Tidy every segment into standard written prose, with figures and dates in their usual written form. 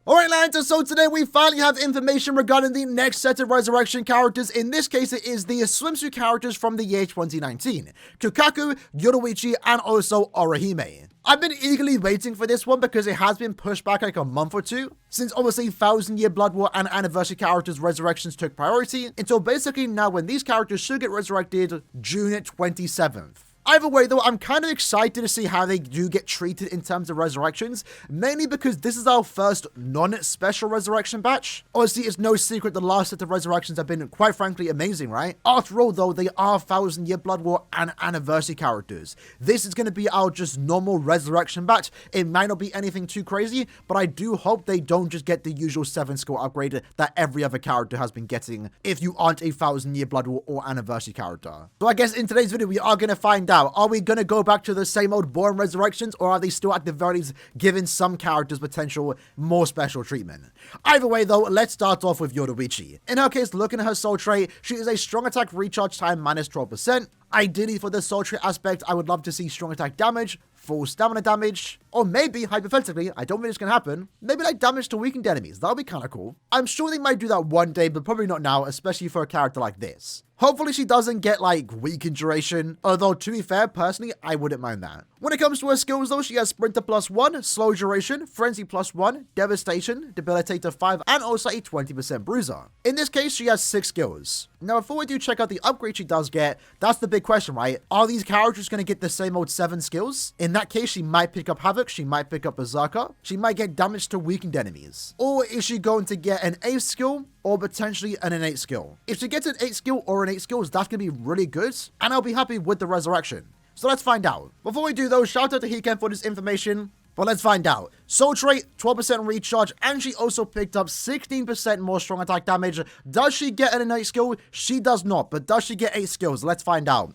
Alright lads, so today we finally have information regarding the next set of Resurrection characters. In this case, it is the swimsuit characters from the year 2019. Kukaku, YORUICHI, and also Orihime. I've been eagerly waiting for this one because it has been pushed back like a month or two, since obviously 1000 Year Blood War and Anniversary characters' resurrections took priority, until basically now when these characters should get resurrected June 27th. Either way though, I'm kind of excited to see how they do get treated in terms of resurrections, mainly because this is our first non-special resurrection batch. Obviously, it's no secret the last set of resurrections have been, quite frankly, amazing, right? After all though, they are 1000 Year Blood War and Anniversary characters. This is going to be our just normal resurrection batch. It might not be anything too crazy, but I do hope they don't just get the usual 7 skill upgrade that every other character has been getting if you aren't a 1000 Year Blood War or Anniversary character. So I guess in today's video, we are going to find out. Are we going to go back to the same old boring resurrections, or are they still at the very least giving some characters potential more special treatment? Either way though, let's start off with YORUICHI. In her case, looking at her soul trait, she is a strong attack recharge time minus 12%. Ideally for the soul trait aspect, I would love to see strong attack damage, full stamina damage, or maybe, hypothetically, I don't think it's going to happen, maybe like damage to weakened enemies. That would be kind of cool. I'm sure they might do that one day, but probably not now, especially for a character like this. Hopefully she doesn't get like weakened duration, although to be fair, personally, I wouldn't mind that. When it comes to her skills though, she has Sprinter +1, Slow Duration, Frenzy +1, Devastation, Debilitator 5, and also a 20% Bruiser. In this case, she has 6 skills. Now before we do check out the upgrade she does get, that's the big question, right? Are these characters going to get the same old 7 skills? In that case, she might pick up Havoc, she might pick up Berserker, she might get damage to weakened enemies. Or is she going to get an 8 skill, or potentially an innate skill? If she gets an 8 skill or an 8 skills, that's going to be really good, and I'll be happy with the resurrection. So let's find out. Before we do though, shout out to Hiken for this information. But let's find out. Soul trait, 12% recharge, and she also picked up 16% more strong attack damage. Does she get an innate skill? She does not, but does she get 8 skills? Let's find out.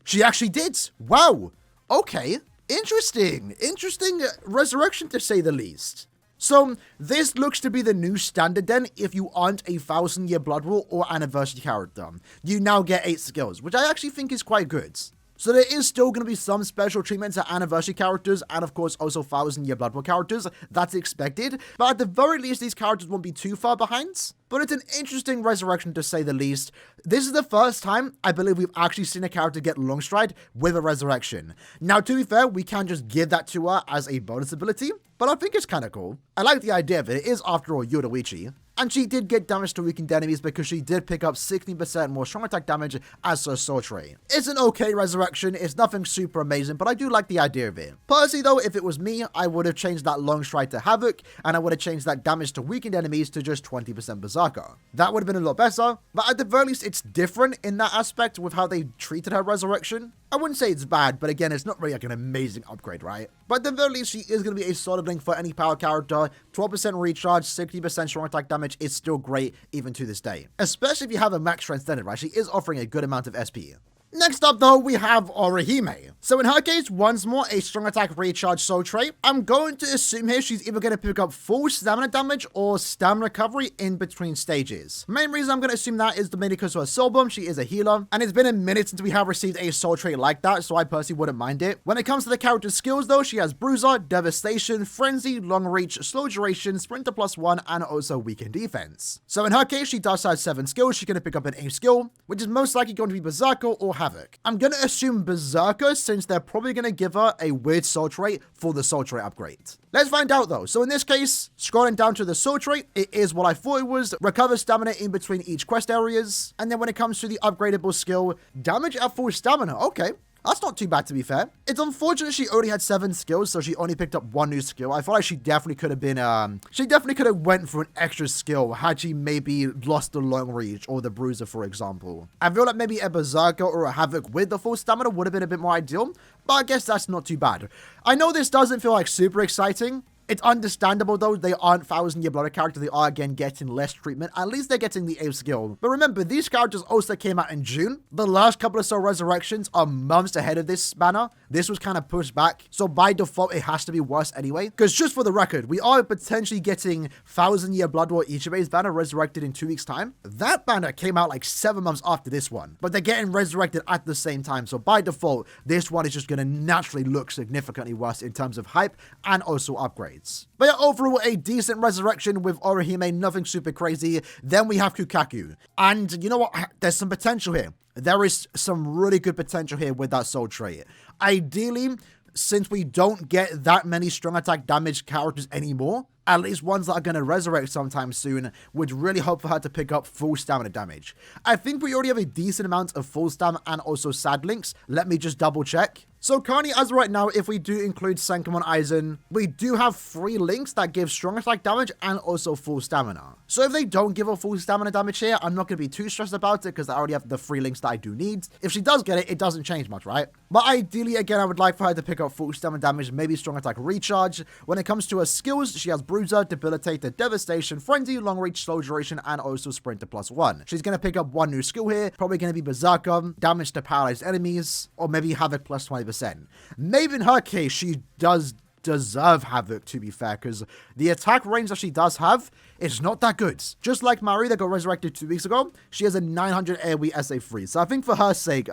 She actually did. Wow. Okay. Interesting. Interesting resurrection to say the least. So this looks to be the new standard then if you aren't a 1000 Year Blood War or Anniversary character. You now get 8 skills, which I actually think is quite good. So there is still going to be some special treatments to Anniversary characters and of course also 1000 Year Blood War characters. That's expected. But at the very least, these characters won't be too far behind. But it's an interesting resurrection to say the least. This is the first time I believe we've actually seen a character get long stride with a resurrection. Now to be fair, we can just give that to her as a bonus ability, but I think it's kind of cool. I like the idea of it. It is after all YORUICHI. And she did get damage to weakened enemies because she did pick up 16% more strong attack damage as her soul trait. It's an okay resurrection, it's nothing super amazing, but I do like the idea of it. Personally though, if it was me, I would have changed that long stride to Havoc, and I would have changed that damage to weakened enemies to just 20% Berserker. That would have been a lot better, but at the very least, it's different in that aspect with how they treated her resurrection. I wouldn't say it's bad, but again, it's not really like an amazing upgrade, right? But at the very least, she is going to be a solid link for any power character. 12% recharge, 60% strong attack damage is still great even to this day. Especially if you have a max strength standard, right? She is offering a good amount of SP. Next up though, we have Orihime. So in her case, once more, a strong attack recharge soul trait. I'm going to assume here she's either going to pick up full stamina damage or stamina recovery in between stages. Main reason I'm going to assume that is mainly because of her soul bomb. She is a healer, and it's been a minute since we have received a soul trait like that, so I personally wouldn't mind it. When it comes to the character's skills though, she has Bruiser, Devastation, Frenzy, Long Reach, Slow Duration, Sprinter +1, and also Weakened Defense. So in her case, she does have 7 skills. She's going to pick up an 8 skill, which is most likely going to be Berserker or Havoc. I'm going to assume Berserker since they're probably going to give her a weird soul trait for the soul trait upgrade. Let's find out though. So in this case, scrolling down to the soul trait, it is what I thought it was. Recover stamina in between each quest areas. And then when it comes to the upgradable skill, damage at full stamina. Okay. That's not too bad, to be fair. It's unfortunate she only had 7 skills, so she only picked up 1 new skill. I feel like she definitely could have been, she definitely could have went for an extra skill had she maybe lost the Long Reach or the Bruiser, for example. I feel like maybe a Berserker or a Havoc with the full stamina would have been a bit more ideal, but I guess that's not too bad. I know this doesn't feel like super exciting. It's understandable though, they aren't 1000 Year Blood War characters, they are again getting less treatment, at least they're getting the 8th skill. But remember, these characters also came out in June. The last couple of soul resurrections are months ahead of this banner. This was kind of pushed back, so by default it has to be worse anyway. Because just for the record, we are potentially getting 1000 Year Blood War Ichibe's banner resurrected in 2 weeks time. That banner came out like 7 months after this one, but they're getting resurrected at the same time, so by default, this one is just going to naturally look significantly worse in terms of hype and also upgrade. traits. But yeah, overall, a decent resurrection with Orihime, nothing super crazy. Then we have Kukaku. And you know what? There's some potential here. There is some really good potential here with that soul trait. Ideally, since we don't get that many strong attack damage characters anymore, at least ones that are going to resurrect sometime soon, would really hope for her to pick up full stamina damage. I think we already have a decent amount of full stamina and also sad links. Let me just double check. So currently, as of right now, if we do include Senkamon Aizen, we do have 3 links that give strong attack damage and also full stamina. So if they don't give her full stamina damage here, I'm not going to be too stressed about it because I already have the 3 links that I do need. If she does get it, it doesn't change much, right? But ideally, again, I would like for her to pick up full stamina damage, maybe strong attack recharge. When it comes to her skills, she has Bruiser, Debilitator, Devastation, Frenzy, Long Reach, Slow Duration, and also Sprinter +1. She's going to pick up 1 new skill here, probably going to be Berserker, damage to paralyzed enemies, or maybe Havoc +20%. Maybe in her case, she does deserve Havoc, to be fair, because the attack range that she does have is not that good. Just like Mari that got resurrected 2 weeks ago, she has a 900 AoE SA3. So I think for her sake,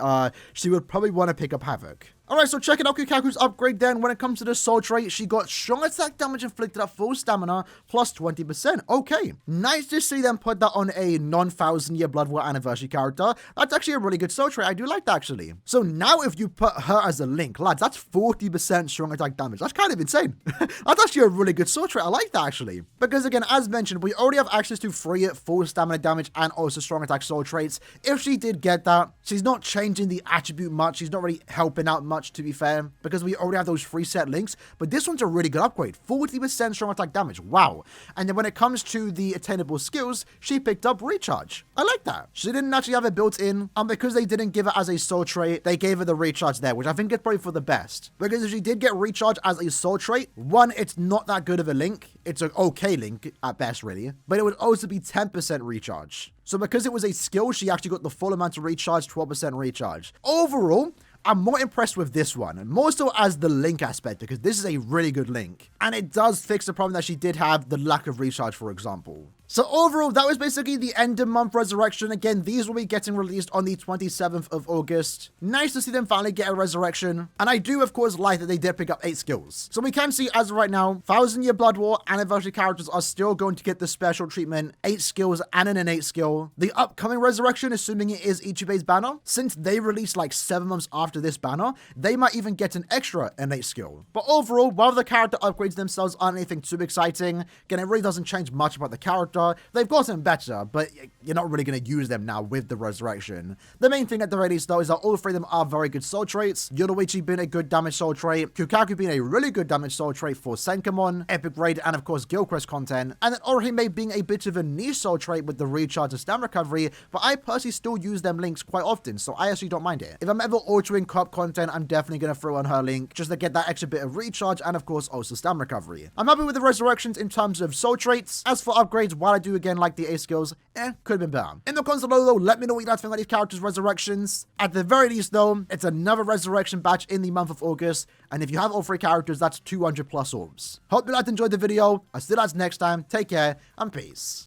she would probably want to pick up Havoc. Alright, so checking out Kukaku's upgrade then. When it comes to the soul trait, she got strong attack damage inflicted at full stamina plus 20%. Okay, nice to see them put that on a non-1000-year Blood War anniversary character. That's actually a really good soul trait. I do like that, actually. So now if you put her as a link, lads, that's 40% strong attack damage. That's kind of insane. That's actually a really good soul trait. I like that, actually. Because again, as mentioned, we already have access to 3 full stamina damage and also strong attack soul traits. If she did get that, she's not changing the attribute much. She's not really helping out much, to be fair, because we already have those 3 set links. But this one's a really good upgrade. 40% strong attack damage. Wow. And then when it comes to the attainable skills, she picked up recharge. I like that. She didn't actually have it built in, and because they didn't give it as a soul trait, they gave her the recharge there, which I think is probably for the best. Because if she did get recharge as a soul trait, 1, it's not that good of a link. It's an okay link at best, really. But it would also be 10% recharge. So because it was a skill, she actually got the full amount of recharge, 12% recharge. Overall, I'm more impressed with this one, and more so as the link aspect, because this is a really good link. And it does fix the problem that she did have, the lack of recharge, for example. So overall, that was basically the end of month resurrection. Again, these will be getting released on the 27th of August. Nice to see them finally get a resurrection. And I do, of course, like that they did pick up 8 skills. So we can see, as of right now, 1000-year Blood War anniversary characters are still going to get the special treatment, 8 skills and an innate skill. The upcoming resurrection, assuming it is Ichibe's banner, since they released like 7 months after this banner, they might even get an extra innate skill. But overall, while the character upgrades themselves aren't anything too exciting, again, it really doesn't change much about the character. They've gotten better, but you're not really going to use them now with the resurrection. The main thing at the very least, though, is that all 3 of them are very good soul traits. YORUICHI being a good damage soul trait, Kukaku being a really good damage soul trait for Senkamon, Epic Raid, and of course Guildquest content, and then Orihime being a bit of a niche soul trait with the recharge and stamina recovery, but I personally still use them links quite often, so I actually don't mind it. If I'm ever altering co-op content, I'm definitely going to throw on her link just to get that extra bit of recharge and of course also stamina recovery. I'm happy with the resurrections in terms of soul traits. As for upgrades, while I do again like the A skills, could have been better. In the comments below though, let me know what you guys think about these characters' resurrections. At the very least though, it's another resurrection batch in the month of August, and if you have all 3 characters, that's 200 plus orbs. Hope you guys enjoyed the video. I'll see you guys next time. Take care and peace.